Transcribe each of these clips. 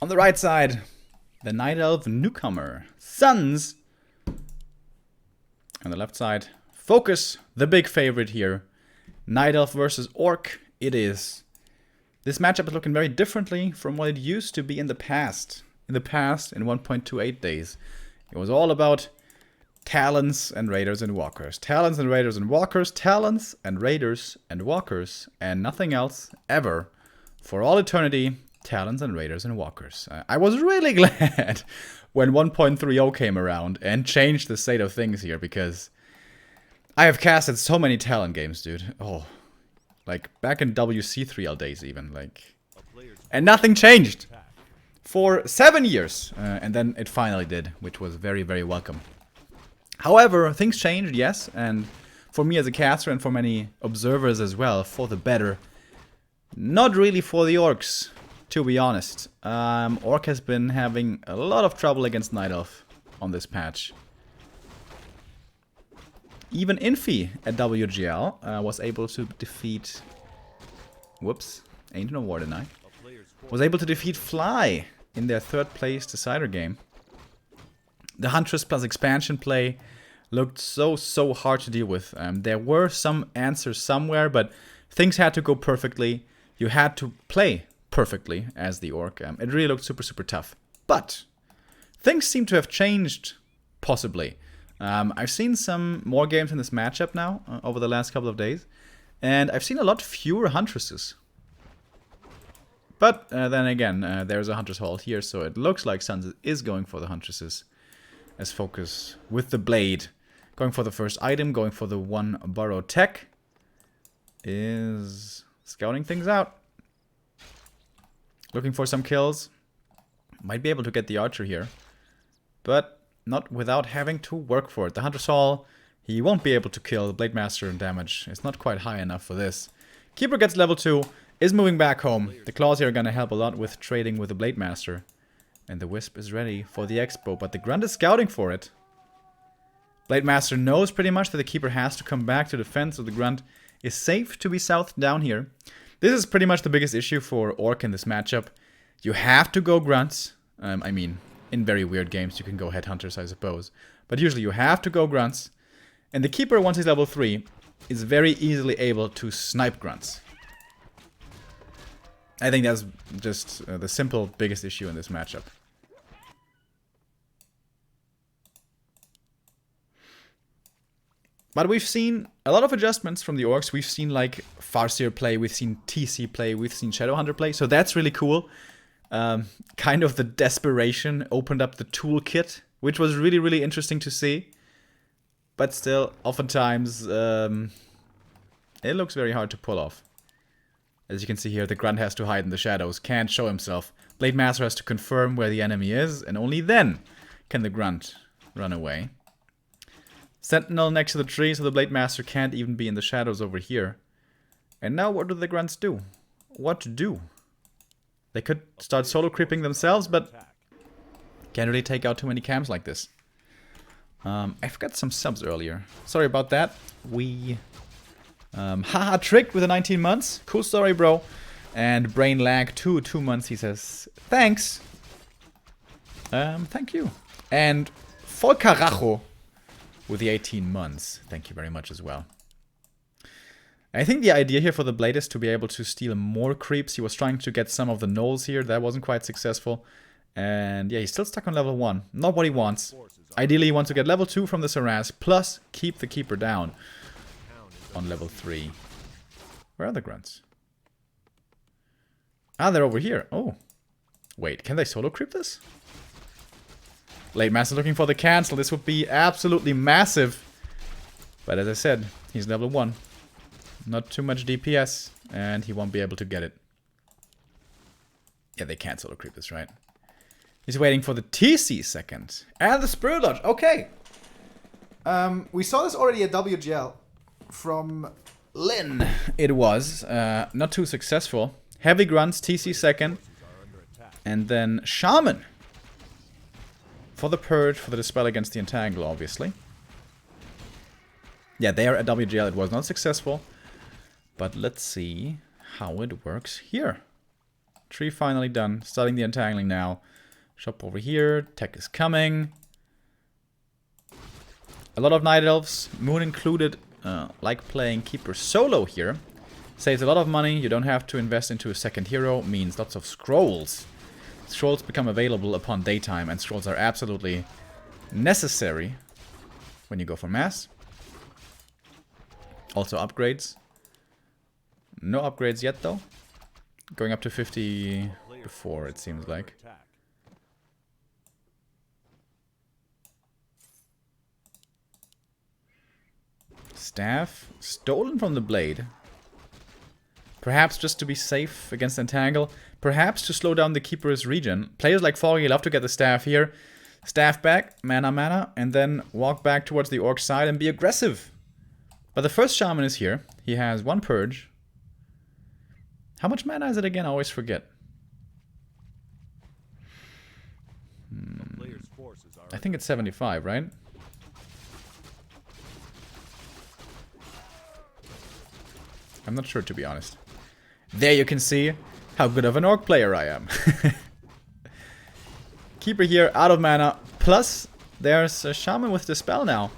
On the right side, the Night Elf newcomer, Suns. On the left side, FoCuS, the big favorite here. Night Elf versus Orc, it is. This matchup is looking very differently from what it used to be in the past. In 1.28 days, it was all about talents and raiders and walkers. Talents and raiders and walkers. Talents and raiders and walkers. And nothing else ever. For all eternity, talents and raiders and walkers. I was really glad when 1.30 came around and changed the state of things here, because I have casted so many talent games, dude. Oh, like back in WC3L days even, like, and nothing changed for 7 years, and then it finally did, which was very, very welcome. However, things changed, yes, and for me as a caster and for many observers as well, for the better. Not really for the orcs, to be honest. Orc has been having a lot of trouble against Night Elf on this patch. Even Infi at WGL was able to defeat... Whoops, ain't no war tonight. Was able to defeat Fly in their third place decider game. The Huntress plus expansion play looked so hard to deal with. There were some answers somewhere, but things had to go perfectly. You had to play perfectly as the Orc. It really looked super tough. But things seem to have changed, possibly. I've seen some more games in this matchup now, over the last couple of days. And I've seen a lot fewer Huntresses. But then again, there's a Huntress Hall here, so it looks like Suns is going for the Huntresses. As FoCuS with the Blade. Going for the first item, going for the one borrow tech. Is scouting things out. Looking for some kills. Might be able to get the Archer here. But not without having to work for it. The Huntress Hall, he won't be able to kill. The Blade Master damage is not quite high enough for this. Keeper gets level 2. Is moving back home. The claws here are going to help a lot with trading with the Blade Master. And the Wisp is ready for the Expo, but the Grunt is scouting for it. Blade Master knows pretty much that the Keeper has to come back to defend, so the Grunt is safe to be southed down here. This is pretty much the biggest issue for Orc in this matchup. You have to go Grunts. I mean, in very weird games you can go Headhunters, I suppose. But usually you have to go Grunts. And the Keeper, once he's level 3, is very easily able to snipe Grunts. I think that's just the simple biggest issue in this matchup. But we've seen a lot of adjustments from the Orcs. We've seen like Farseer play, we've seen TC play, we've seen Shadowhunter play. So that's really cool. Kind of the desperation opened up the toolkit, which was really interesting to see. But still, oftentimes, it looks very hard to pull off. As you can see here, the Grunt has to hide in the shadows, can't show himself. Blade Master has to confirm where the enemy is, and only then can the Grunt run away. Sentinel next to the tree, so the Blade Master can't even be in the shadows over here. And now what do the Grunts do? What to do? They could start solo creeping themselves, but can't really take out too many camps like this. I forgot some subs earlier. Sorry about that. We... haha, tricked with the 19 months. Cool story, bro. And Brain Lag 2 months, he says, thanks. Thank you. And Folcarajo with the 18 months. Thank you very much as well. I think the idea here for the Blade is to be able to steal more creeps. He was trying to get some of the gnolls here. That wasn't quite successful. And yeah, he's still stuck on level 1. Not what he wants. Ideally, he wants to get level 2 from the Saras, plus keep the Keeper down on level 3. Where are the Grunts? Ah, they're over here. Oh. Wait, can they solo creep this? Blade Master looking for the cancel. This would be absolutely massive. But as I said, he's level 1. Not too much DPS, and he won't be able to get it. Yeah, they can't solo creep this, right? He's waiting for the TC second. And the Spirit Lodge. Okay. We saw this already at WGL. From Lynn, it was. Not too successful. Heavy Grunts, TC second. And then Shaman. For the Purge, for the Dispel against the Entangle, obviously. Yeah, there at WGL it was not successful. But let's see how it works here. Tree finally done. Starting the entangling now. Shop over here. Tech is coming. A lot of Night Elves, Moon included, like playing Keeper solo here. Saves a lot of money. You don't have to invest into a second hero. Means lots of scrolls. Scrolls become available upon daytime, and scrolls are absolutely necessary when you go for mass. Also upgrades. No upgrades yet though. Going up to 54 it seems like. Staff. Stolen from the blade. Perhaps just to be safe against Entangle. Perhaps to slow down the Keeper's regen. Players like FoCuS love to get the staff here. Staff back, mana, and then walk back towards the Orc side and be aggressive. But the first Shaman is here. He has 1 Purge. How much mana is it again? I always forget. I think it's 75, right? I'm not sure, to be honest. There you can see how good of an Orc player I am. Keeper here, out of mana. Plus, there's a Shaman with Dispel now.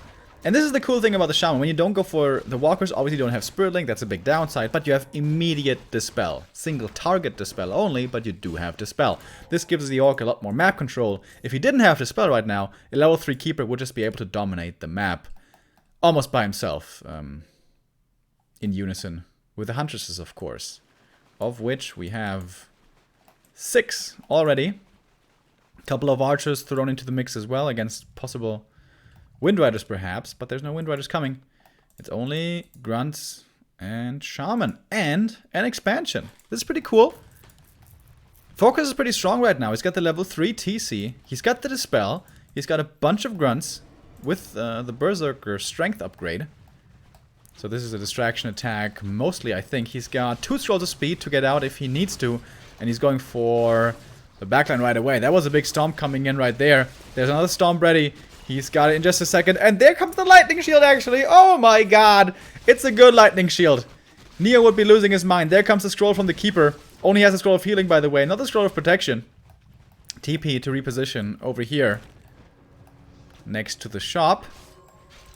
And this is the cool thing about the Shaman. When you don't go for the Walkers, obviously you don't have Spirit Link. That's a big downside. But you have immediate Dispel. Single target Dispel only, but you do have Dispel. This gives the Orc a lot more map control. If he didn't have Dispel right now, a level 3 Keeper would just be able to dominate the map. Almost by himself. In unison. With the Huntresses, of course. Of which we have 6 already. A couple of Archers thrown into the mix as well against possible Windriders perhaps, but there's no Windriders coming. It's only Grunts and Shaman and an expansion. This is pretty cool. FoCuS is pretty strong right now. He's got the level 3 TC. He's got the Dispel. He's got a bunch of Grunts with the Berserker strength upgrade. So this is a distraction attack mostly, I think. He's got 2 scrolls of speed to get out if he needs to. And he's going for the backline right away. That was a big Stomp coming in right there. There's another Stomp ready. He's got it in just a second. And there comes the Lightning Shield, actually. Oh my god. It's a good Lightning Shield. Neo would be losing his mind. There comes the scroll from the Keeper. Only has a scroll of healing, by the way. Not the scroll of protection. TP to reposition over here. Next to the shop.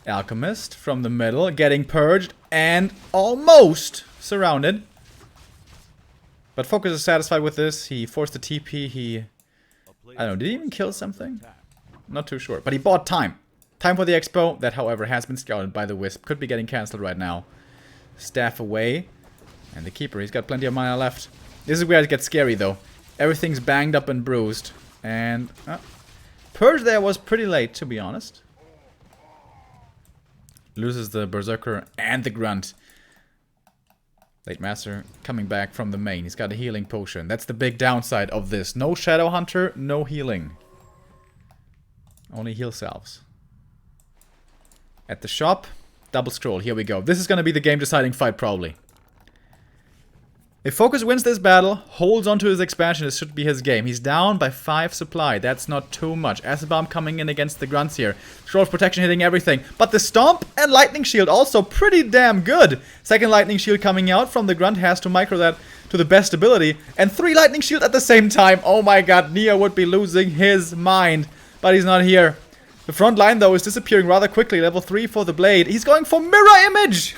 Alchemist from the middle. Getting purged. And almost surrounded. But FoCuS is satisfied with this. He forced the TP. I don't know. Did he even kill something? Not too sure. But he bought time. Time for the expo. That, however, has been scouted by the Wisp. Could be getting cancelled right now. Staff away. And the Keeper. He's got plenty of mana left. This is where it gets scary, though. Everything's banged up and bruised. And Purge there was pretty late, to be honest. Loses the Berserker and the Grunt. Late Master coming back from the main. He's got a healing potion. That's the big downside of this. No Shadow Hunter, no healing. Only heal salves. At the shop, double scroll. Here we go. This is going to be the game deciding fight, probably. If FoCuS wins this battle, holds onto his expansion, this should be his game. He's down by 5 supply. That's not too much. Acid Bomb coming in against the Grunts here. Scroll of Protection hitting everything. But the Stomp and Lightning Shield also pretty damn good. Second Lightning Shield coming out from the Grunt. Has to micro that to the best ability. And 3 Lightning Shield at the same time. Oh my god, Neo would be losing his mind. But he's not here. The front line, though, is disappearing rather quickly. Level 3 for the Blade. He's going for Mirror Image!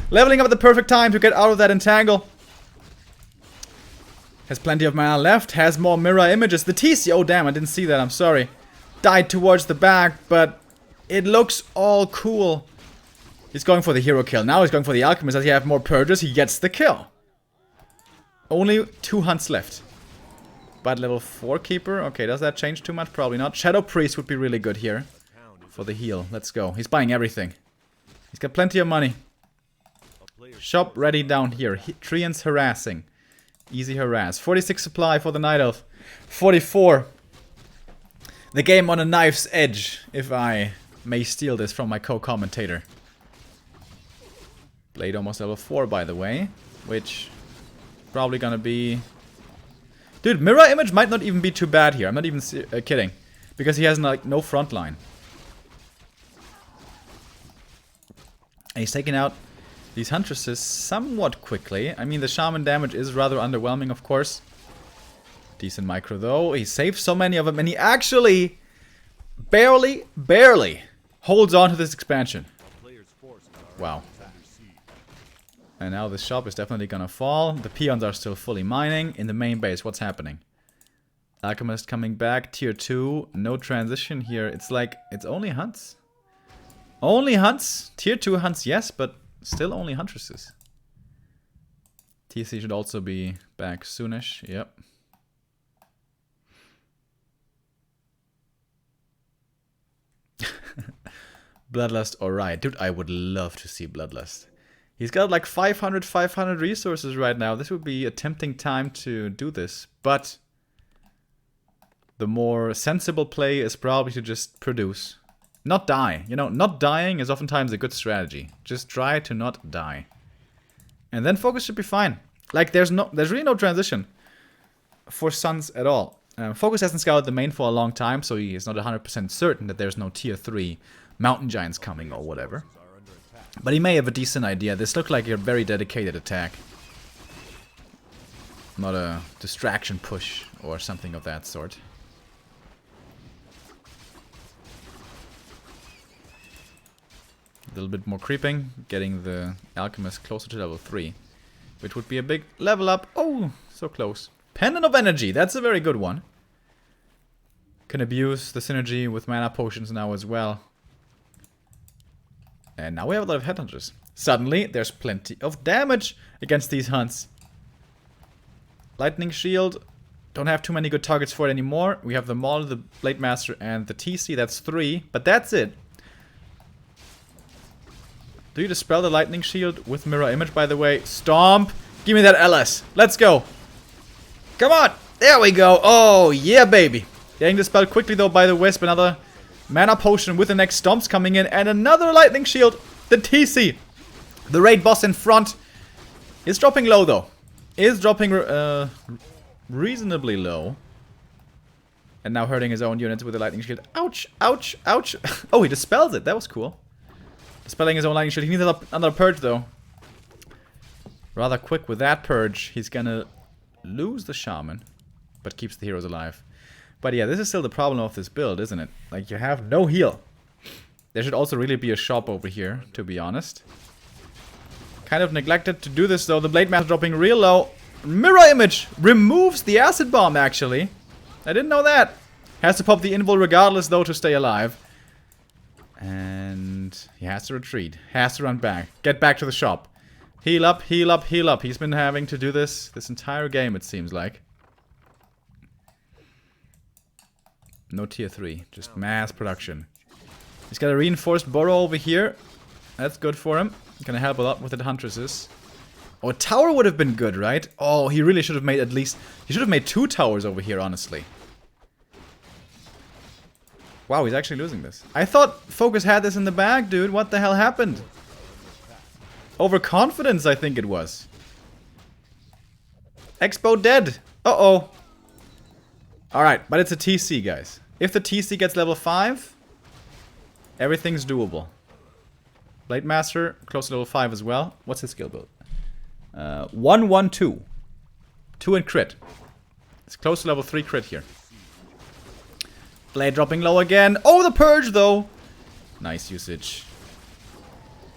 Leveling up at the perfect time to get out of that entangle. Has plenty of mana left. Has more mirror images. The TC, oh damn, I didn't see that, I'm sorry. Died towards the back, but it looks all cool. He's going for the hero kill. Now he's going for the Alchemist. As he have more purges, he gets the kill. Only 2 hunts left. But level 4 Keeper. Okay, does that change too much? Probably not. Shadow Priest would be really good here. For the heal. Let's go. He's buying everything. He's got plenty of money. Shop ready down here. Treants harassing. Easy harass. 46 supply for the Night Elf. 44. The game on a knife's edge, if I may steal this from my co-commentator. Blade almost level 4, by the way. Which, probably gonna be... Dude, Mirror Image might not even be too bad here. I'm not even kidding. Because he has like no front line. And he's taking out these Huntresses somewhat quickly. I mean, the Shaman damage is rather underwhelming, of course. Decent micro though. He saved so many of them, and he actually barely holds on to this expansion. Wow. And now this shop is definitely gonna fall. The peons are still fully mining. In the main base, what's happening? Alchemist coming back, tier 2. No transition here. It's like, it's only hunts. Only hunts. Tier 2 hunts, yes, but still only huntresses. TC should also be back soonish. Yep. Bloodlust, alright. Dude, I would love to see Bloodlust. He's got like 500 resources right now. This would be a tempting time to do this. But the more sensible play is probably to just produce. Not die. You know, not dying is oftentimes a good strategy. Just try to not die. And then FoCuS should be fine. Like, there's really no transition for Suns at all. FoCuS hasn't scouted the main for a long time, so he is not 100% certain that there's no tier 3 mountain giants coming or whatever. But he may have a decent idea. This looked like a very dedicated attack. Not a distraction push or something of that sort. A little bit more creeping, getting the alchemist closer to level 3. Which would be a big level up. Oh, so close. Pendant of Energy, that's a very good one. Can abuse the synergy with mana potions now as well. And now we have a lot of headhunters. Suddenly, there's plenty of damage against these hunts. Lightning Shield. Don't have too many good targets for it anymore. We have the Maul, the Blade Master, and the TC. That's 3, but that's it. Do you dispel the Lightning Shield with Mirror Image, by the way? Stomp! Give me that LS. Let's go. Come on! There we go. Oh, yeah, baby. Getting dispelled quickly, though, by the Wisp. Another mana potion with the next stomps coming in. And another Lightning Shield. The TC. The raid boss in front. Is dropping low, though. Is dropping reasonably low. And now hurting his own units with the Lightning Shield. Ouch, ouch, ouch. Oh, he dispels it. That was cool. Dispelling his own Lightning Shield. He needs another purge, though. Rather quick with that purge. He's gonna lose the Shaman. But keeps the heroes alive. But yeah, this is still the problem of this build, isn't it? Like, you have no heal. There should also really be a shop over here, to be honest. Kind of neglected to do this, though. The Blade Master dropping real low. Mirror Image removes the Acid Bomb, actually. I didn't know that. Has to pop the Invul regardless, though, to stay alive. And he has to retreat. Has to run back. Get back to the shop. Heal up, heal up, heal up. He's been having to do this entire game, it seems like. No tier 3. Just mass production. He's got a reinforced burrow over here. That's good for him. Gonna help a lot with the huntresses. Oh, a tower would have been good, right? Oh, he really should have made at least... He should have made 2 towers over here, honestly. Wow, he's actually losing this. I thought FoCuS had this in the bag, dude. What the hell happened? Overconfidence, I think it was. Expo dead. Uh-oh. Alright, but it's a TC, guys. If the TC gets level 5, everything's doable. Blade Master, close to level 5 as well. What's his skill build? 1-1-2. 2 and crit. It's close to level 3 crit here. Blade dropping low again. Oh, the purge, though. Nice usage.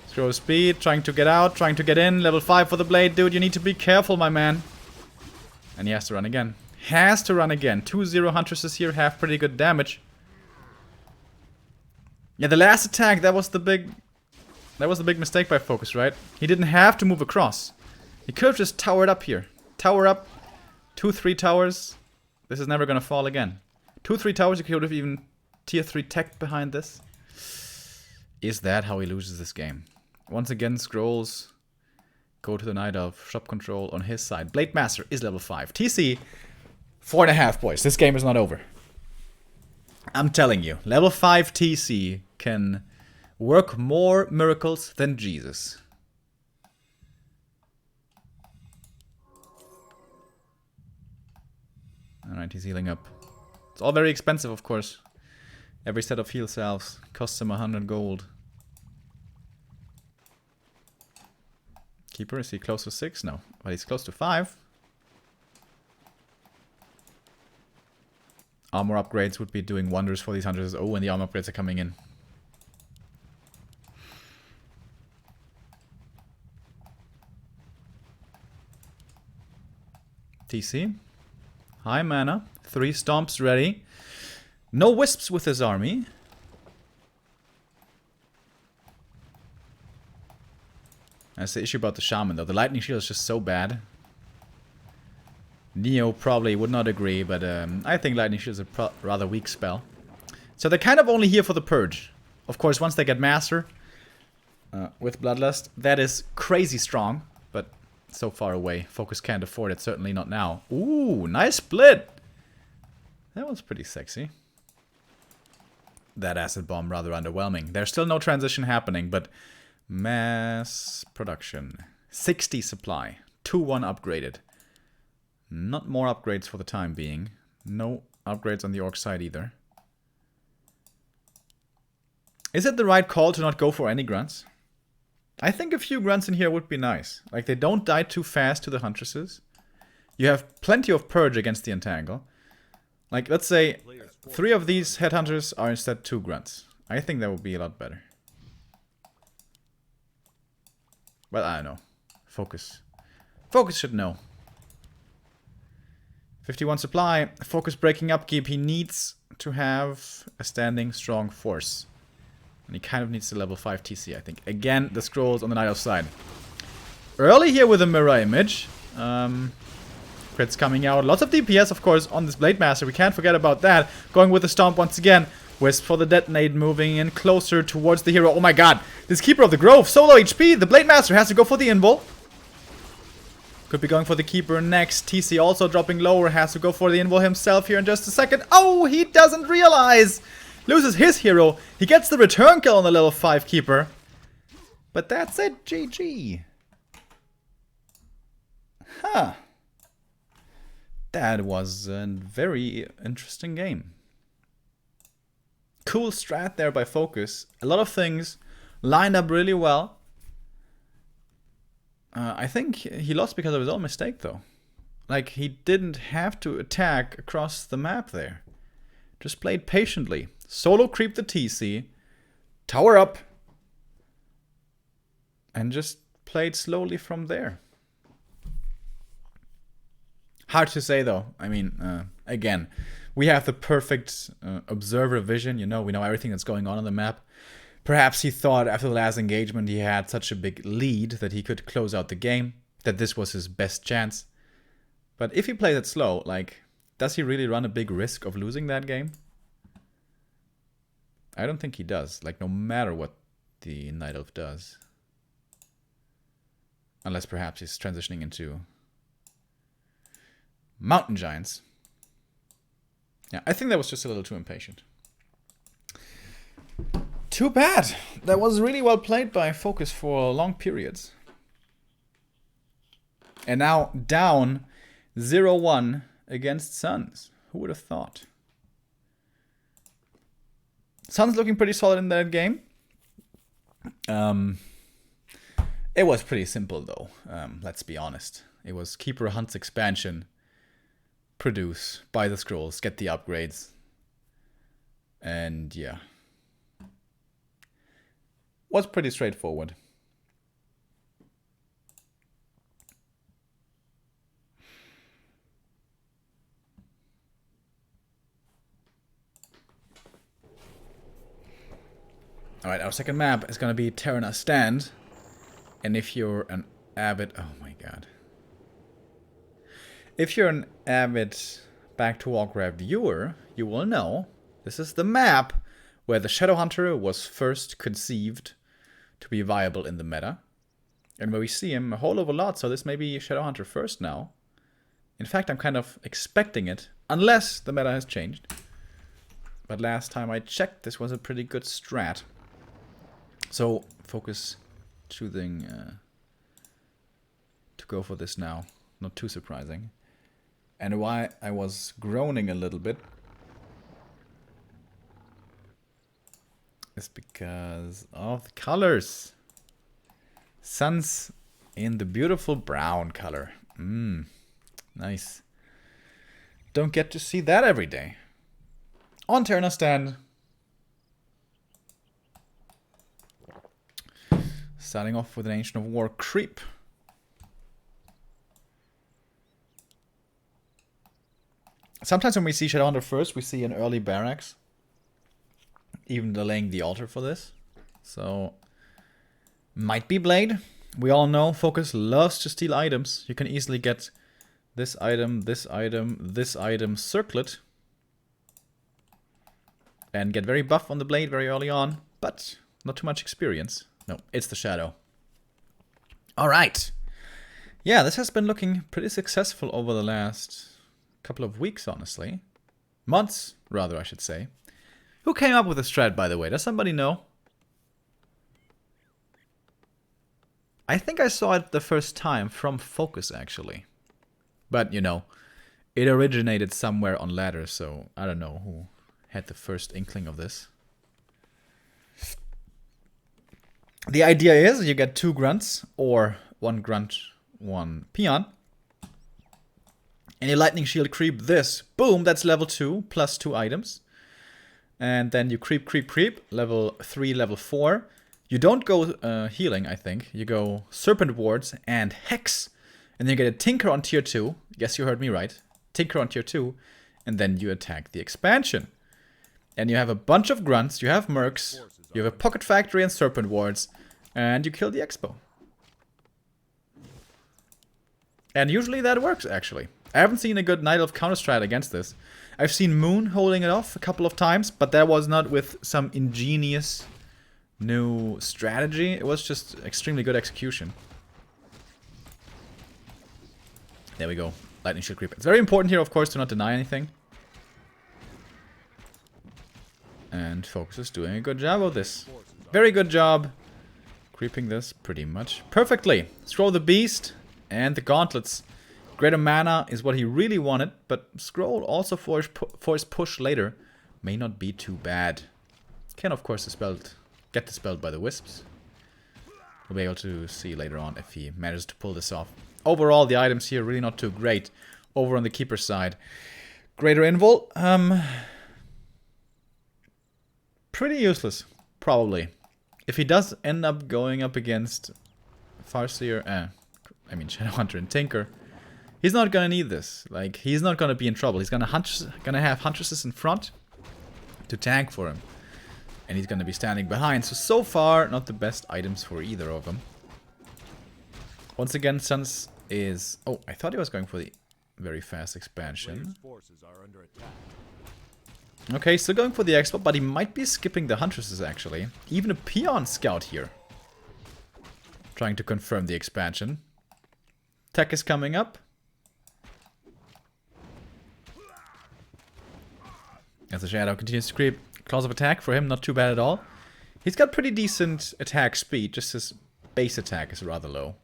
Throw speed, trying to get out, trying to get in. Level 5 for the blade. Dude, you need to be careful, my man. And he has to run again. Has to run again. 2-0 huntresses here have pretty good damage. Yeah, the last attack, that was the big mistake by FoCuS, right? He didn't have to move across. He could have just towered up here. Tower up. 2-3 towers. This is never gonna fall again. 2-3 towers, you could have even tier 3 tech behind this. Is that how he loses this game? Once again, scrolls. Go to the Night Elf. Shop control on his side. Blade Master is level 5. TC, 4.5, boys. This game is not over. I'm telling you. Level 5 TC can work more miracles than Jesus. Alright, he's healing up. It's all very expensive, of course. Every set of heal salves costs him 100 gold. Keeper, is he close to 6? No, but he's close to 5. Armor upgrades would be doing wonders for these hunters. Oh, and the armor upgrades are coming in. TC. High mana. 3 stomps ready. No wisps with his army. That's the issue about the shaman though. The lightning shield is just so bad. Neo probably would not agree, but I think lightning shield is a rather weak spell. So they're kind of only here for the purge. Of course, once they get master with Bloodlust, that is crazy strong, but so far away. FoCuS can't afford it, certainly not now. Ooh, nice split! That was pretty sexy. That acid bomb rather underwhelming. There's still no transition happening, but mass production. 60 supply. 2-1 upgraded. Not more upgrades for the time being. No upgrades on the orc side either. Is it the right call to not go for any grunts? I think a few grunts in here would be nice. Like, they don't die too fast to the huntresses. You have plenty of purge against the entangle. Like, let's say 3 of these headhunters are instead 2 grunts. I think that would be a lot better. But I don't know. FoCuS. FoCuS should know. 51 supply. FoCuS breaking upkeep. He needs to have a standing strong force. And he kind of needs the level 5 TC, I think. Again, the scrolls on the Night Elf side. Early here with a mirror image. Crits coming out. Lots of DPS, of course, on this Blade Master. We can't forget about that. Going with the Stomp once again. Wisp for the Detonate, moving in closer towards the hero. Oh my god. This Keeper of the Grove, solo HP. The Blade Master has to go for the invul. Could be going for the Keeper next. TC also dropping lower. Has to go for the invul himself here in just a second. Oh, he doesn't realize. Loses his hero. He gets the return kill on the level 5 Keeper. But that's it. GG. Huh. That was a very interesting game. Cool strat there by FoCuS. A lot of things lined up really well. I think he lost because of his own mistake, though. Like, he didn't have to attack across the map there. Just played patiently. Solo creep the TC. Tower up. And just played slowly from there. Hard to say, though. I mean, again, we have the perfect observer vision. You know, we know everything that's going on the map. Perhaps he thought after the last engagement he had such a big lead that he could close out the game, that this was his best chance. But if he plays it slow, like, does he really run a big risk of losing that game? I don't think he does. Like, no matter what the Night Elf does. Unless perhaps he's transitioning into Mountain Giants. Yeah, I think that was just a little too impatient. Too bad. That was really well played by FoCuS for long periods. And now down 0-1 against Suns. Who would have thought? Suns looking pretty solid in that game. It was pretty simple though. Let's be honest. It was Keeper Hunt's expansion. Produce, buy the scrolls, get the upgrades. And yeah. Was pretty straightforward. Alright, our second map is gonna be Terenas Stand. And if you're an avid... Oh my god. If you're an avid Back to Warcraft viewer, you will know this is the map where the Shadowhunter was first conceived to be viable in the meta. And where we see him a whole lot, so this may be Shadowhunter first now. In fact, I'm kind of expecting it, unless the meta has changed. But last time I checked, this was a pretty good strat. So, FoCuS choosing to go for this now. Not too surprising. And why I was groaning a little bit is because of the colors. Suns in the beautiful brown color. Nice. Don't get to see that every day. On Terenas stand. Starting off with an Ancient of War creep. Sometimes when we see Shadowhunter first, we see an early barracks. Even delaying the altar for this. So, might be Blade. We all know FoCuS loves to steal items. You can easily get this item, this item, this item circlet. And get very buff on the Blade very early on. But not too much experience. No, it's the Shadow. Alright. Yeah, this has been looking pretty successful over the last couple of weeks, honestly. Months, rather, I should say. Who came up with this strat, by the way? Does somebody know? I think I saw it the first time from FoCuS, actually. But, you know, it originated somewhere on ladder, so I don't know who had the first inkling of this. The idea is you get 2 grunts, or 1 grunt, 1 peon. And you lightning shield creep this. Boom, that's level 2, plus 2 items. And then you creep, creep, creep. Level 3, level 4. You don't go healing, I think. You go Serpent Wards and Hex. And then you get a Tinker on tier 2. Yes, you heard me right. Tinker on tier 2. And then you attack the expansion. And you have a bunch of grunts. You have mercs. You have a Pocket Factory and Serpent Wards. And you kill the Expo. And usually that works, actually. I haven't seen a good Night Elf counter-strat against this. I've seen Moon holding it off a couple of times, but that was not with some ingenious new strategy. It was just extremely good execution. There we go. Lightning Shield Creep. It's very important here, of course, to not deny anything. And FoCuS is doing a good job of this. Very good job. Creeping this pretty much perfectly. Throw the Beast and the Gauntlets. Greater mana is what he really wanted, but Scroll also force push later may not be too bad. Can of course get dispelled by the Wisps. We'll be able to see later on if he manages to pull this off. Overall, the items here really not too great. Over on the Keeper side. Greater Invul, pretty useless, probably. If he does end up going up against Farseer, Shadowhunter and Tinker, he's not gonna need this. Like, he's not gonna be in trouble. He's gonna have Huntresses in front to tank for him. And he's gonna be standing behind. So far, not the best items for either of them. Once again, Suns is... Oh, I thought he was going for the very fast expansion. Okay, still going for the Expo, but he might be skipping the Huntresses, actually. Even a Peon Scout here. Trying to confirm the expansion. Tech is coming up. As the Shadow continues to creep. Claws of Attack for him, not too bad at all. He's got pretty decent attack speed, just his base attack is rather low.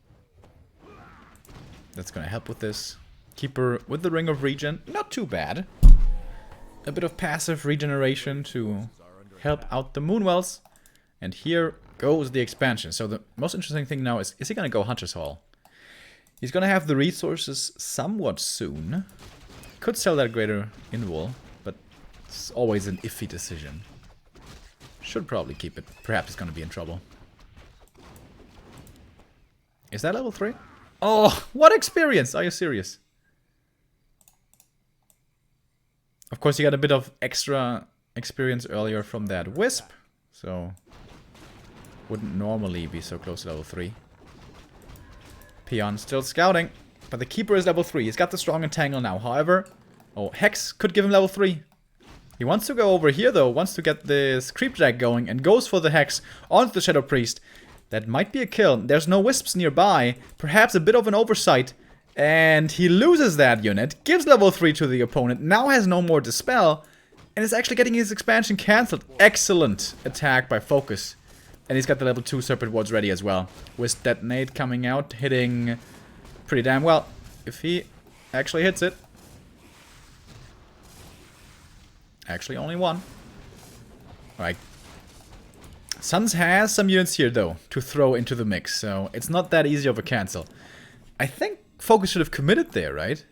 That's gonna help with this. Keeper with the Ring of Regen, not too bad. A bit of passive regeneration to help out the Moonwells. And here goes the expansion. So the most interesting thing now is he gonna go Hunter's Hall? He's gonna have the resources somewhat soon. Could sell that Greater Invul, but it's always an iffy decision. Should probably keep it. Perhaps he's gonna be in trouble. Is that level 3? Oh, what experience! Are you serious? Of course, you got a bit of extra experience earlier from that Wisp, so wouldn't normally be so close to level 3. Peon still scouting, but the Keeper is level 3. He's got the strong entangle now. However, oh, Hex could give him level 3. He wants to go over here, though. Wants to get this Creepjack going and goes for the Hex onto the Shadow Priest. That might be a kill. There's no Wisps nearby. Perhaps a bit of an oversight. And he loses that unit. Gives level 3 to the opponent. Now has no more Dispel. And is actually getting his expansion cancelled. Excellent attack by FoCuS. And he's got the level 2 Serpent Wards ready as well. With Detonate coming out. Hitting pretty damn well. If he actually hits it. Actually only one. Alright. Suns has some units here, though, to throw into the mix, so it's not that easy of a cancel. I think FoCuS should have committed there, right?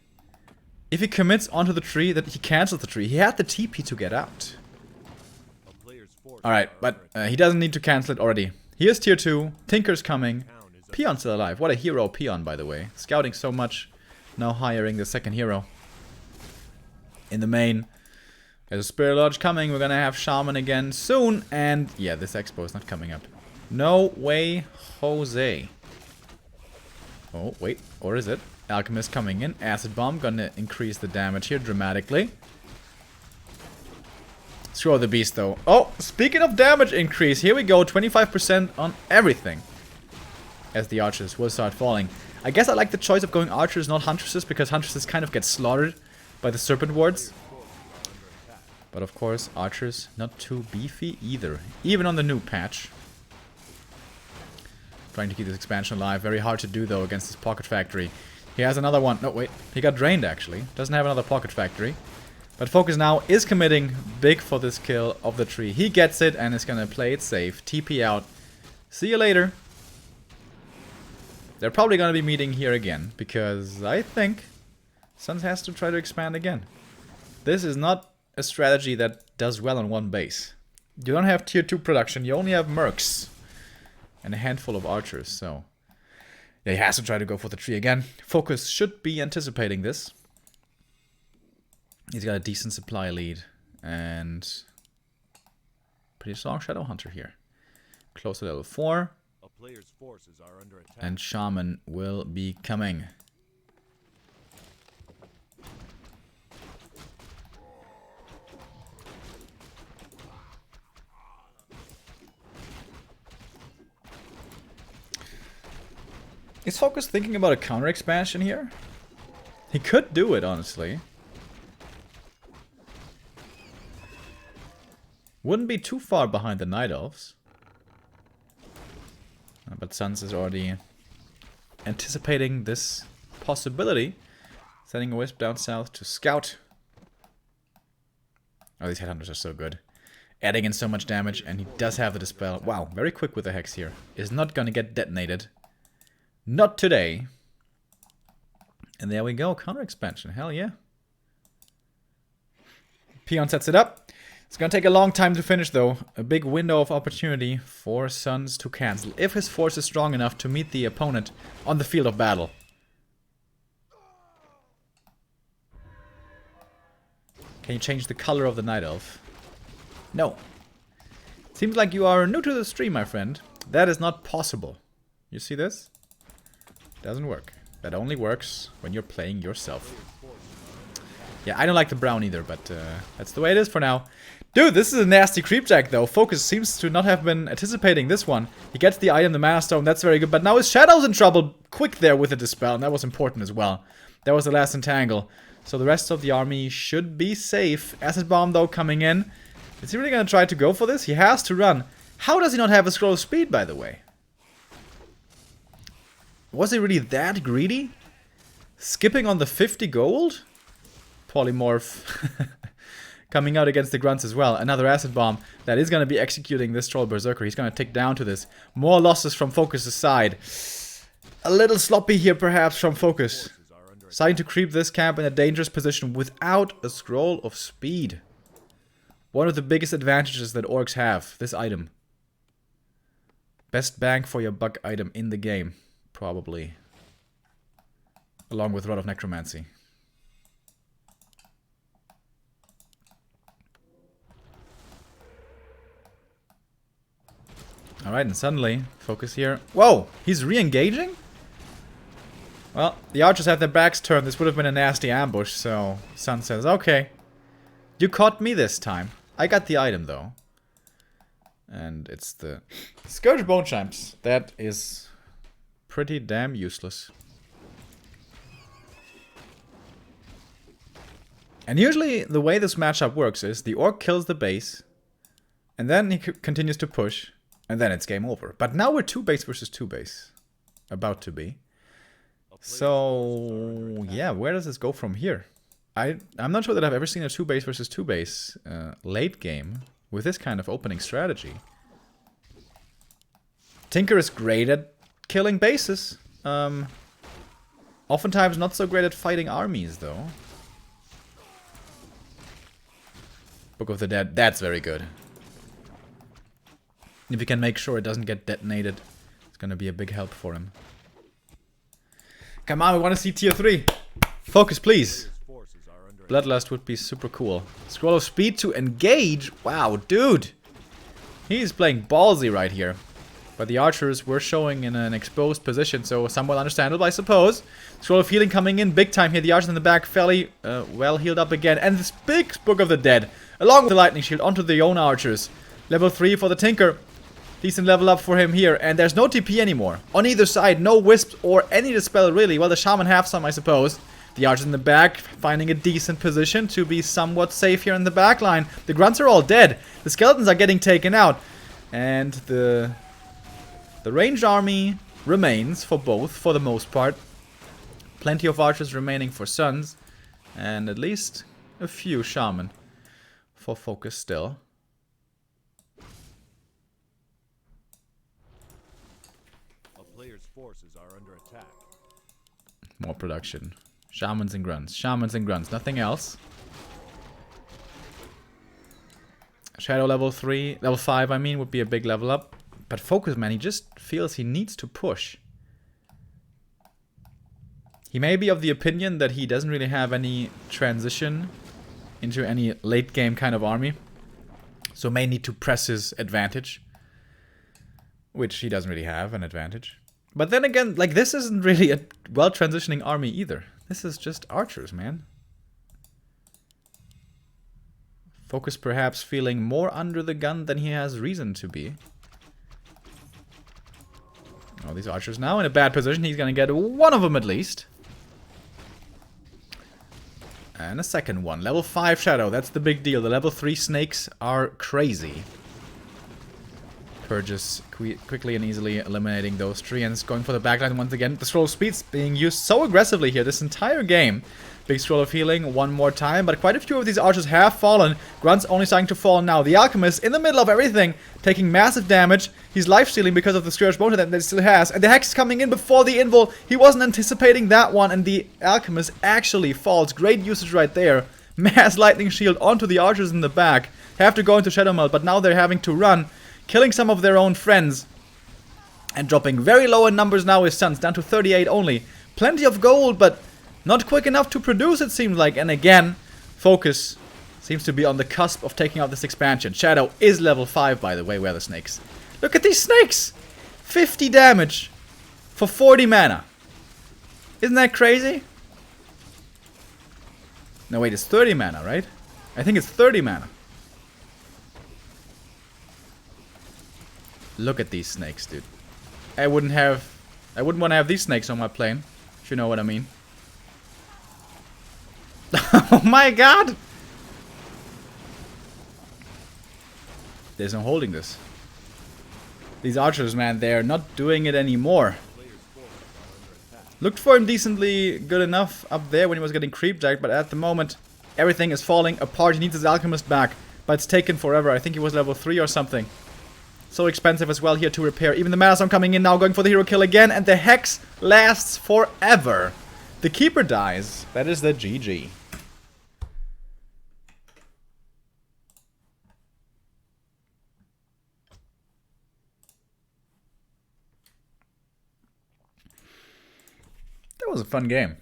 If he commits onto the tree, that he cancels the tree. He had the TP to get out. Alright, but he doesn't need to cancel it already. Here's tier 2. Tinker's coming. Peon's still alive. What a hero Peon, by the way. Scouting so much. Now hiring the second hero. In the main. There's a Spirit Lodge coming. We're gonna have Shaman again soon. And yeah, this expo is not coming up. No way, Jose. Oh, wait. Or is it? Alchemist coming in. Acid Bomb. Gonna increase the damage here dramatically. Screw the beast though. Oh, speaking of damage increase, here we go. 25% on everything. As the archers will start falling. I guess I like the choice of going archers, not huntresses, because huntresses kind of get slaughtered by the serpent wards. But of course, archers not too beefy either. Even on the new patch. Trying to keep this expansion alive. Very hard to do though against this pocket factory. He has another one. No, wait. He got drained actually. Doesn't have another pocket factory. But FoCuS now is committing big for this kill of the tree. He gets it and is gonna play it safe. TP out. See you later. They're probably gonna be meeting here again. Because I think Suns has to try to expand again. This is not a strategy that does well on one base. You don't have tier 2 production. You only have mercs. And a handful of archers. So yeah, he has to try to go for the tree again. FoCuS should be anticipating this. He's got a decent supply lead. And pretty strong Shadow Hunter here. Close to level 4. A player's forces are under attack. And Shaman will be coming. Is FoCuS thinking about a counter expansion here? He could do it, honestly. Wouldn't be too far behind the Night Elves. But Suns is already anticipating this possibility. Sending a Wisp down south to scout. Oh, these Headhunters are so good. Adding in so much damage, and he does have the Dispel. Wow, very quick with the Hex here. Is not gonna get detonated. Not today. And there we go, counter expansion, hell yeah. Peon sets it up. It's gonna take a long time to finish though. A big window of opportunity for Suns to cancel. If his force is strong enough to meet the opponent on the field of battle. Can you change the color of the Night Elf? No. Seems like you are new to the stream, my friend. That is not possible. You see this? Doesn't work. That only works when you're playing yourself. Yeah, I don't like the brown either, but that's the way it is for now. Dude, this is a nasty creepjack though. FoCuS seems to not have been anticipating this one. He gets the item, the Mana Stone, that's very good. But now his Shadow's in trouble quick there with the Dispel, and that was important as well. That was the last entangle. So the rest of the army should be safe. Acid Bomb though coming in. Is he really gonna try to go for this? He has to run. How does he not have a Scroll of Speed, by the way? Was he really that greedy? Skipping on the 50 gold? Polymorph coming out against the grunts as well. Another Acid Bomb that is going to be executing this Troll Berserker. He's going to tick down to this. More losses from FoCuS' side. A little sloppy here perhaps from FoCuS. Starting to creep this camp in a dangerous position without a Scroll of Speed. One of the biggest advantages that orcs have. This item. Best bang for your buck item in the game. Probably. Along with Rod of Necromancy. Alright, and suddenly, FoCuS here. Whoa! He's re-engaging? Well, the archers have their backs turned. This would have been a nasty ambush, so Sun says, okay. You caught me this time. I got the item, though. And it's the Scourge Bone Chimes. That is pretty damn useless. And usually, the way this matchup works is the orc kills the base, and then he continues to push. And then it's game over. But now we're 2 base versus 2 base. About to be. So, yeah, where does this go from here? I'm not sure that I've ever seen a 2 base versus 2 base late game with this kind of opening strategy. Tinker is great at killing bases. Oftentimes not so great at fighting armies, though. Book of the Dead, that's very good. If you can make sure it doesn't get detonated, it's gonna be a big help for him. Come on, we want to see tier 3. FoCuS, please. Bloodlust would be super cool. Scroll of speed to engage. Wow, dude. He's playing ballsy right here. But the archers were showing in an exposed position, so somewhat understandable, I suppose. Scroll of healing coming in big time here. The archers in the back fairly well healed up again. And this big Book of the Dead, along with the lightning shield, onto the own archers. Level 3 for the Tinker. Decent level up for him here. And there's no TP anymore. On either side, no wisps or any dispel really. Well, the shaman have some, I suppose. The archers in the back finding a decent position to be somewhat safe here in the back line. The grunts are all dead. The skeletons are getting taken out. And the ranged army remains for both, for the most part. Plenty of archers remaining for Suns. And at least a few shaman for FoCuS still. A player's forces are under attack. More production. Shamans and grunts. Shamans and grunts. Nothing else. Shadow level 3. Level 5, I mean, would be a big level up. But FoCuS, man, he just feels he needs to push. He may be of the opinion that he doesn't really have any transition into any late game kind of army. So may need to press his advantage. Which he doesn't really have an advantage. But then again, like, this isn't really a well transitioning army either. This is just archers, man. FoCuS perhaps feeling more under the gun than he has reason to be. Oh, these archers now in a bad position. He's gonna get one of them at least. And a second one. Level 5 Shadow. That's the big deal. The level 3 snakes are crazy. Purges quickly and easily eliminating those treants. Going for the backline once again. The scroll of speed's being used so aggressively here this entire game. Big scroll of healing one more time, but quite a few of these archers have fallen. Grunt's only starting to fall now. The alchemist in the middle of everything, taking massive damage. He's life-stealing because of the scourge bone that he still has. And the hex is coming in before the invul. He wasn't anticipating that one, and the alchemist actually falls. Great usage right there. Mass lightning shield onto the archers in the back. Have to go into shadow melt, but now they're having to run. Killing some of their own friends. And dropping very low in numbers now is Suns, down to 38 only. Plenty of gold, but not quick enough to produce, it seems like. And again, FoCuS seems to be on the cusp of taking out this expansion. Shadow is level 5, by the way. Where are the snakes? Look at these snakes! 50 damage for 40 mana. Isn't that crazy? No, wait, it's 30 mana, right? I think it's 30 mana. Look at these snakes, dude. I wouldn't want to have these snakes on my plane, if you know what I mean. Oh my god! There's no holding this. These archers, man, they're not doing it anymore. Looked for him decently good enough up there when he was getting creepjacked, but at the moment, everything is falling apart. He needs his alchemist back, but it's taken forever. I think he was level 3 or something. So expensive as well here to repair. Even the mana storm coming in now, going for the hero kill again, and the hex lasts forever. The keeper dies. That is the GG. That was a fun game.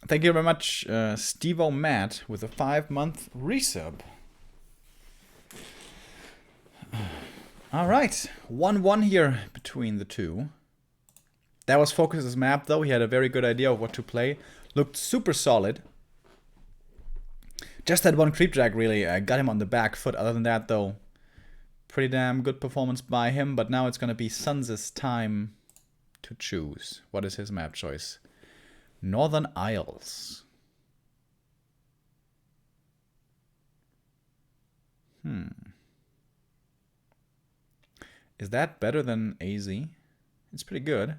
Thank you very much, Steve-O Matt, with a 5-month resub. Alright, 1-1 here between the two. That was FoCuS's map, though. He had a very good idea of what to play. Looked super solid. Just that one creepjack really got him on the back foot. Other than that, though, pretty damn good performance by him. But now it's going to be Suns' time to choose. What is his map choice? Northern Isles. Is that better than AZ? It's pretty good.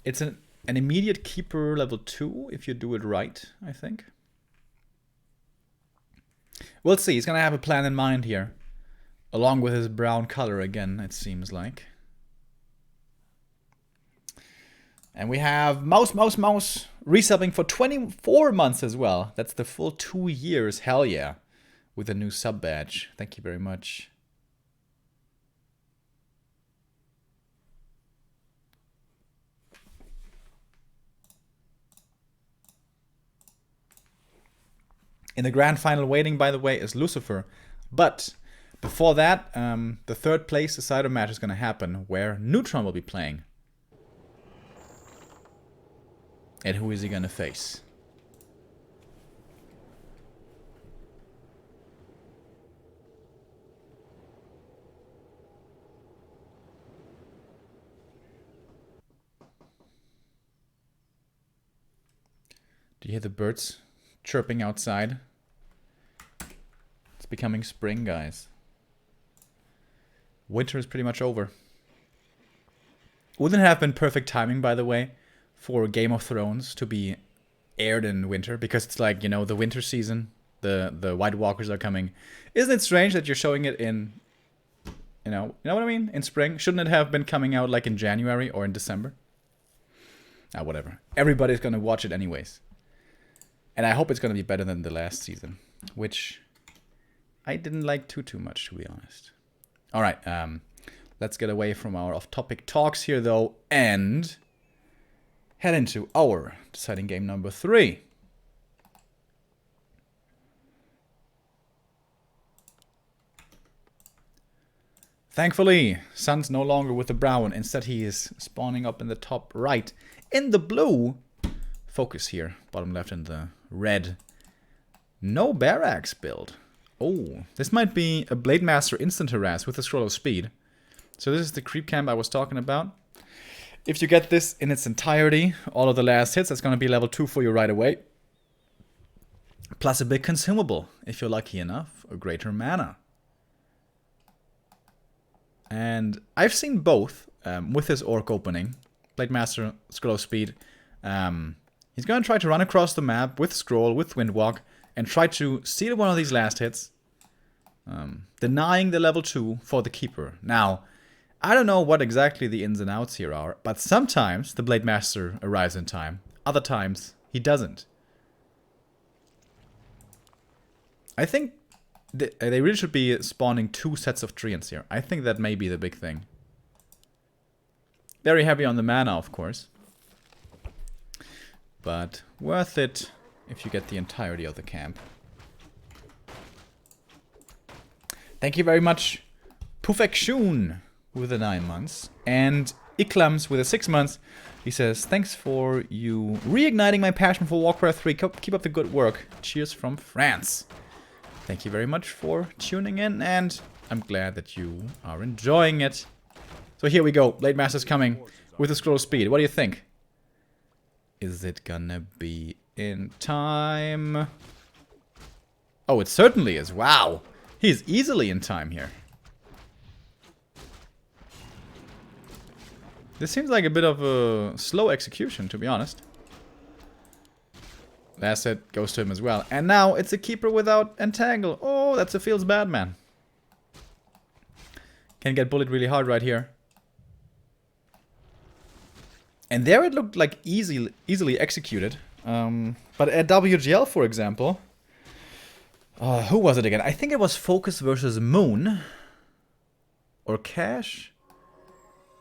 It's an immediate keeper level 2 if you do it right, I think. We'll see. He's going to have a plan in mind here. Along with his brown color again, it seems like. And we have Mouse resubbing for 24 months as well. That's the full 2 years. Hell yeah. With a new sub badge. Thank you very much. In the grand final waiting, by the way, is Lucifer. But before that, the third place decider match is going to happen, where Neutron will be playing. And who is he going to face? Do you hear the birds chirping outside? It's becoming spring, guys. Winter is pretty much over. Wouldn't it have been perfect timing, by the way, for Game of Thrones to be aired in winter? Because it's like, you know, the winter season, the White Walkers are coming. Isn't it strange that you're showing it in, you know what I mean? In spring? Shouldn't it have been coming out like in January or in December? Ah, whatever. Everybody's gonna watch it anyways. And I hope it's gonna be better than the last season, which I didn't like too much, to be honest. All right, let's get away from our off-topic talks here, though, and head into our deciding game number 3. Thankfully, Sun's no longer with the brown. Instead, he is spawning up in the top right. In the blue, FoCuS here, bottom left in the red. No barracks build. Oh, this might be a Blade Master instant harass with a scroll of speed. So this is the creep camp I was talking about. If you get this in its entirety, all of the last hits, that's going to be level 2 for you right away. Plus a big consumable, if you're lucky enough, a greater mana. And I've seen both with this Orc opening. Blade Master, scroll of speed. He's going to try to run across the map with scroll, with Windwalk, and try to steal one of these last hits, denying the level 2 for the Keeper. Now, I don't know what exactly the ins and outs here are, but sometimes the Blade Master arrives in time, other times he doesn't. I think they really should be spawning 2 sets of treants here. I think that may be the big thing. Very heavy on the mana, of course, but worth it if you get the entirety of the camp. Thank you very much, Pufekshun with the 9 months, and Iklams with the 6 months. He says, thanks for you reigniting my passion for Warcraft 3. Keep up the good work. Cheers from France. Thank you very much for tuning in, and I'm glad that you are enjoying it. So here we go. Blade Master's coming with a scroll speed. What do you think? Is it gonna be in time? Oh, it certainly is. Wow. He's easily in time here. This seems like a bit of a slow execution, to be honest. Last hit goes to him as well. And now it's a Keeper without Entangle. Oh, that's a feels bad, man. Can get bullied really hard right here. And there it looked like easily executed. But at WGL, for example, who was it again? I think it was FoCuS versus Moon. Or Cash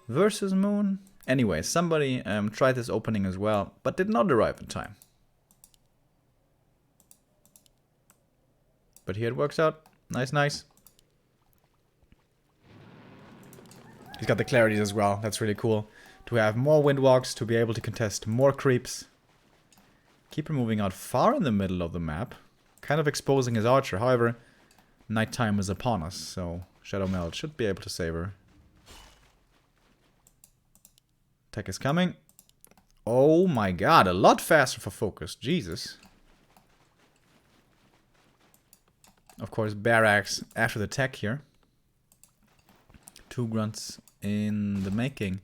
versus Moon. Anyway, somebody tried this opening as well, but did not arrive in time. But here it works out. Nice, nice. He's got the clarities as well. That's really cool. To have more Windwalks, to be able to contest more creeps. Keeper moving out far in the middle of the map. Kind of exposing his archer. However, nighttime is upon us, so Shadow Meld should be able to save her. Tech is coming. Oh my god, a lot faster for FoCuS. Jesus. Of course, Barracks after the tech here. 2 grunts in the making.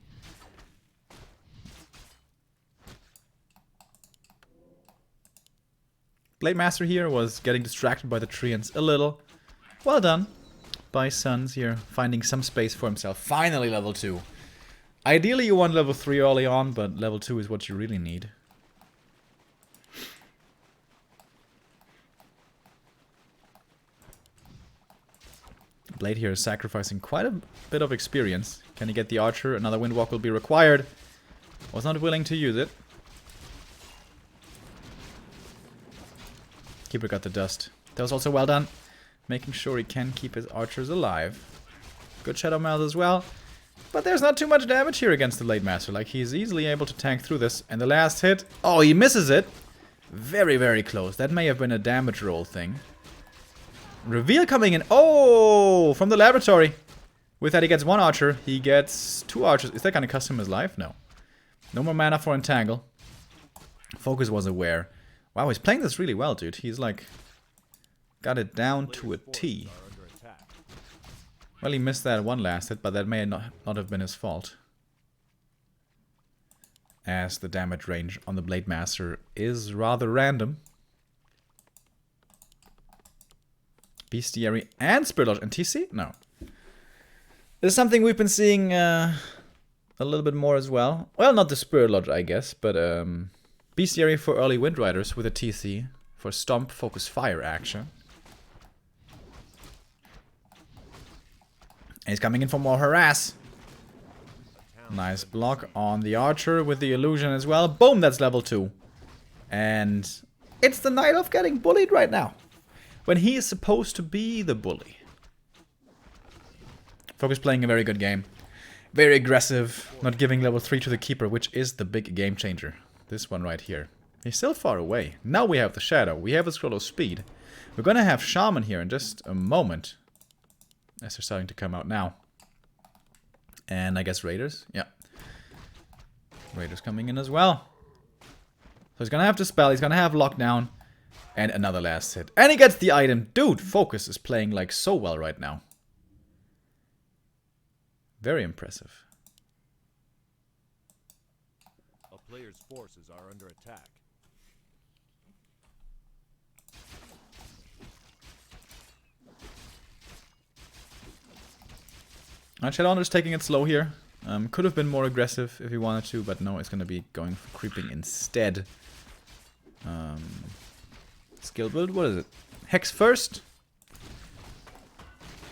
Blade Master here was getting distracted by the treants a little. Well done by Suns here, finding some space for himself. Finally level 2. Ideally you want level 3 early on, but level 2 is what you really need. Blade here is sacrificing quite a bit of experience. Can he get the archer? Another windwalk will be required. Was not willing to use it. Keeper got the dust. That was also well done. Making sure he can keep his archers alive. Good Shadow Mouth as well. But there's not too much damage here against the Blade Master. Like, he's easily able to tank through this. And the last hit... Oh, he misses it! Very, very close. That may have been a damage roll thing. Reveal coming in. Oh! From the laboratory. With that, he gets one archer. He gets 2 archers. Is that going to cost him his life? No. No more mana for Entangle. FoCuS was aware. Wow, he's playing this really well, dude. He's like... got it down to a T. Well, he missed that one last hit, but that may not have been his fault. As the damage range on the Blade Master is rather random. Bestiary and Spirit Lodge and TC? No. This is something we've been seeing a little bit more as well. Well, not the Spirit Lodge, I guess, but Bestiary for early Wind Riders with a TC for Stomp, Focus, Fire action. And he's coming in for more harass. Nice block on the archer with the illusion as well. Boom, that's level 2. And it's the Night Elf getting bullied right now. When he is supposed to be the bully. FoCuS playing a very good game. Very aggressive. Not giving level 3 to the Keeper, which is the big game changer. This one right here. He's still far away. Now we have the Shadow. We have a Scroll of Speed. We're gonna have Shaman here in just a moment. As they're starting to come out now. And I guess Raiders? Yeah. Raiders coming in as well. So he's gonna have to spell, he's gonna have lockdown. And another last hit. And he gets the item. Dude, FoCuS is playing like so well right now. Very impressive. A player's forces are under attack. Shadowhunter's taking it slow here. Could have been more aggressive if he wanted to, but no, it's going to be going for creeping instead. Skill build, what is it? Hex first.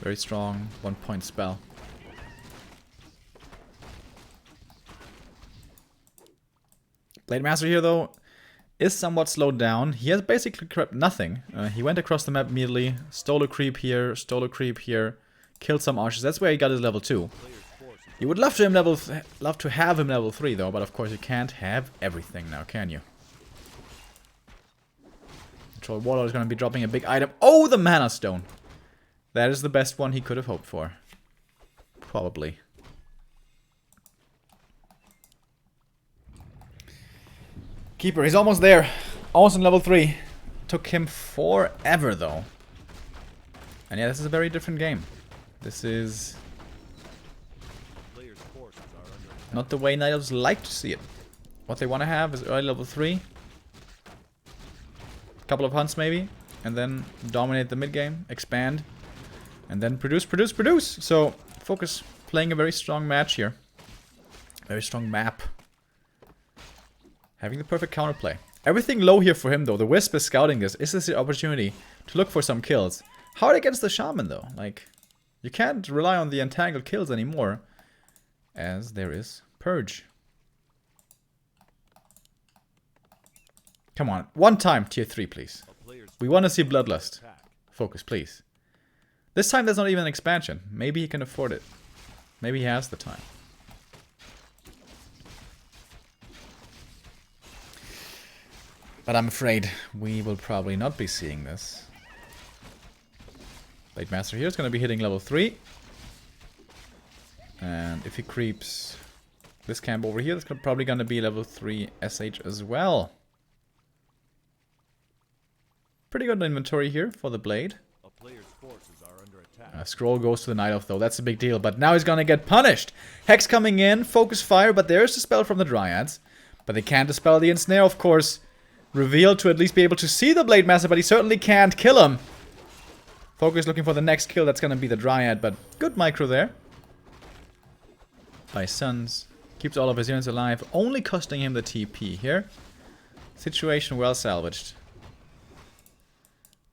Very strong, 1-point spell. Blade Master here, though, is somewhat slowed down. He has basically crept nothing. He went across the map immediately, stole a creep here, killed some archers. That's where he got his level 2. You would love to have him level 3 though, but of course you can't have everything now, can you? Control Warlord is going to be dropping a big item. Oh, the Mana Stone! That is the best one he could have hoped for. Probably. Keeper, he's almost there. Almost in level 3. Took him forever though. And yeah, this is a very different game. This is not the way Night Elves like to see it. What they want to have is early level 3. Couple of hunts maybe. And then dominate the mid game. Expand. And then produce. So FoCuS playing a very strong match here. Very strong map. Having the perfect counterplay. Everything low here for him though. The Wisp is scouting this. Is this the opportunity to look for some kills? Hard against the Shaman though. Like, you can't rely on the entangled kills anymore. As there is Purge. Come on. One time tier 3 please. We want to see Bloodlust. FoCuS please. This time there's not even an expansion. Maybe he can afford it. Maybe he has the time. But I'm afraid we will probably not be seeing this. Blade Master here is going to be hitting level 3. And if he creeps this camp over here, that's probably going to be level 3 SH as well. Pretty good inventory here for the Blade. A player's forces are under attack. Scroll goes to the Night Elf though, that's a big deal. But now he's going to get punished. Hex coming in, Focus Fire, but there's the spell from the Dryads. But they can't dispel the Ensnare, of course. Revealed to at least be able to see the Blade Master, but he certainly can't kill him. FoCuS looking for the next kill, that's going to be the Dryad, but good micro there. By Suns. Keeps all of his units alive, only costing him the TP here. Situation well salvaged.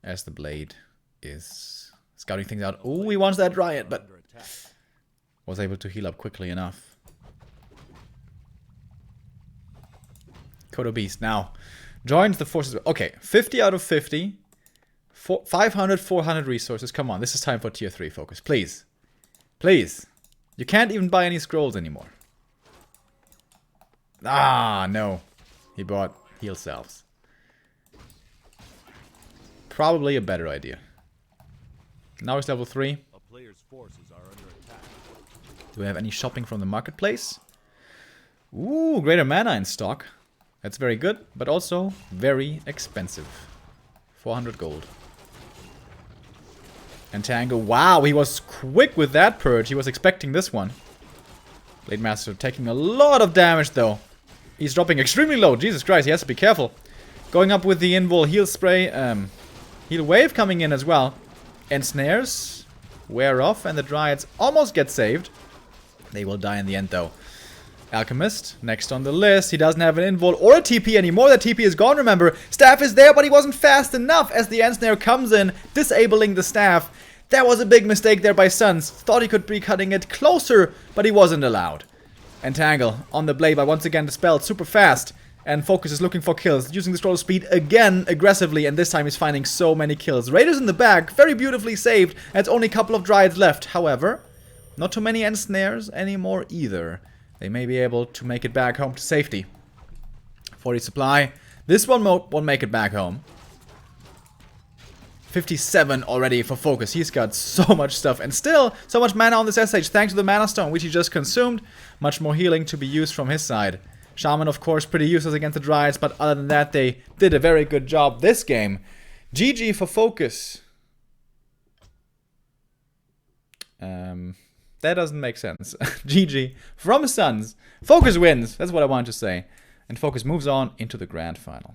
As the Blade is scouting things out. Oh, he wants that Riot, but was able to heal up quickly enough. Kodo Beast now joins the forces. Okay, 50 out of 50. 500, 400 resources. Come on, this is time for tier 3 focus. Please. Please. You can't even buy any scrolls anymore. Ah, no. He bought heal selves. Probably a better idea. Now it's level 3. A player's forces are under attack. Do we have any shopping from the marketplace? Ooh, greater mana in stock. That's very good, but also very expensive. 400 gold. And Tango, wow, he was quick with that purge. He was expecting this one. Blade Master taking a lot of damage though. He's dropping extremely low. Jesus Christ, he has to be careful. Going up with the invul heal spray. Heal wave coming in as well. And snares wear off and the Dryads almost get saved. They will die in the end though. Alchemist, next on the list. He doesn't have an invul or a TP anymore. That TP is gone, remember. Staff is there, but he wasn't fast enough as the Ensnare comes in, disabling the staff. That was a big mistake there by Suns. Thought he could be cutting it closer, but he wasn't allowed. Entangle on the blade by once again dispelled super fast. And FoCuS is looking for kills, using the scroll speed again aggressively, and this time he's finding so many kills. Raiders in the back, very beautifully saved, and it's only a couple of Dryads left. However, not too many Ensnares anymore either. They may be able to make it back home to safety. 40 supply. This one won't make it back home. 57 already for FoCuS. He's got so much stuff and still so much mana on this SH thanks to the Mana Stone, which he just consumed. Much more healing to be used from his side. Shaman, of course, pretty useless against the Dryads, but other than that, they did a very good job this game. GG for FoCuS. That doesn't make sense. GG from Suns. FoCuS wins. That's what I wanted to say. And FoCuS moves on into the grand final.